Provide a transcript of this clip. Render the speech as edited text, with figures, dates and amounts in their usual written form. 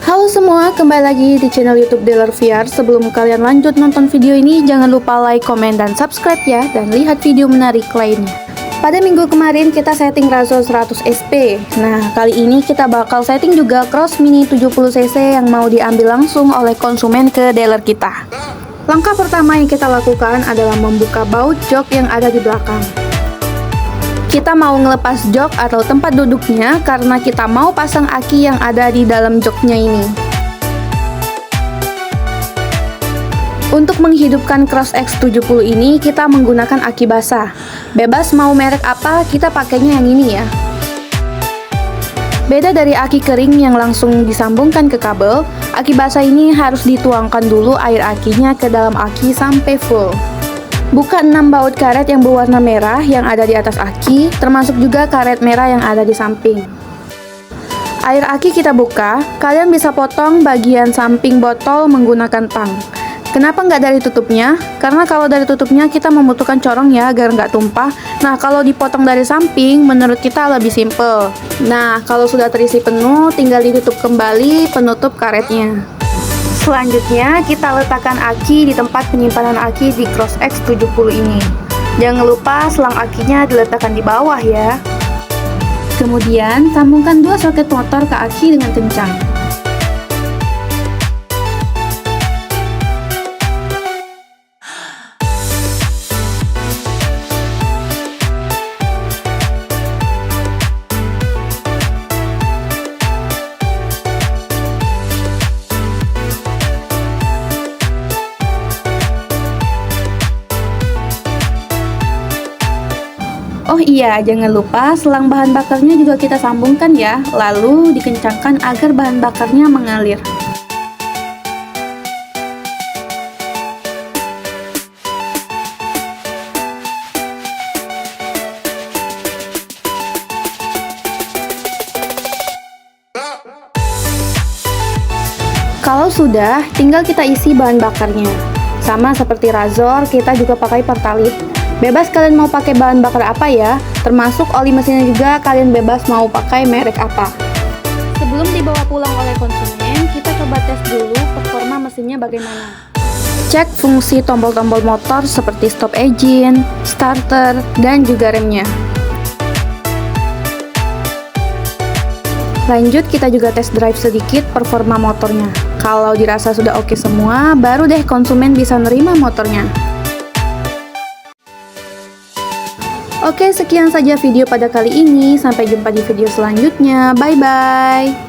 Halo semua, kembali lagi di channel YouTube Dealer VR. Sebelum kalian lanjut nonton video ini, jangan lupa like, komen, dan subscribe ya, dan lihat video menarik lainnya. Pada minggu kemarin kita setting Razor 100 SP. Nah, kali ini kita bakal setting juga Cross Mini 70cc yang mau diambil langsung oleh konsumen ke dealer kita. Langkah pertama yang kita lakukan adalah membuka baut jok yang ada di belakang. Kita mau ngelepas jok atau tempat duduknya karena kita mau pasang aki yang ada di dalam joknya ini. Untuk menghidupkan Cross X70 ini kita menggunakan aki basah. Bebas mau merek apa, kita pakainya yang ini ya. Beda dari aki kering yang langsung disambungkan ke kabel, aki basah ini harus dituangkan dulu air akinya ke dalam aki sampai full. Buka 6 baut karet yang berwarna merah yang ada di atas aki, termasuk juga karet merah yang ada di samping. Air aki kita buka, kalian bisa potong bagian samping botol menggunakan tang. Kenapa nggak dari tutupnya? Karena kalau dari tutupnya kita membutuhkan corong ya agar nggak tumpah. Nah, kalau dipotong dari samping menurut kita lebih simple. Nah, kalau sudah terisi penuh, tinggal ditutup kembali penutup karetnya. Selanjutnya, kita letakkan aki di tempat penyimpanan aki di Cross X70 ini. Jangan lupa selang akinya diletakkan di bawah ya. Kemudian, sambungkan 2 soket motor ke aki dengan kencang. Oh iya, jangan lupa selang bahan bakarnya juga kita sambungkan ya, lalu dikencangkan agar bahan bakarnya mengalir. Kalau sudah, tinggal kita isi bahan bakarnya. Sama seperti Razor, kita juga pakai Pertalite. Bebas kalian mau pakai bahan bakar apa ya, termasuk oli mesinnya juga kalian bebas mau pakai merek apa. Sebelum dibawa pulang oleh konsumen, kita coba tes dulu performa mesinnya bagaimana. Cek fungsi tombol-tombol motor seperti stop engine, starter, dan juga remnya. Lanjut kita juga tes drive sedikit performa motornya. Kalau dirasa sudah oke semua, baru deh konsumen bisa nerima motornya. Oke, sekian saja video pada kali ini. Sampai jumpa di video selanjutnya. Bye-bye.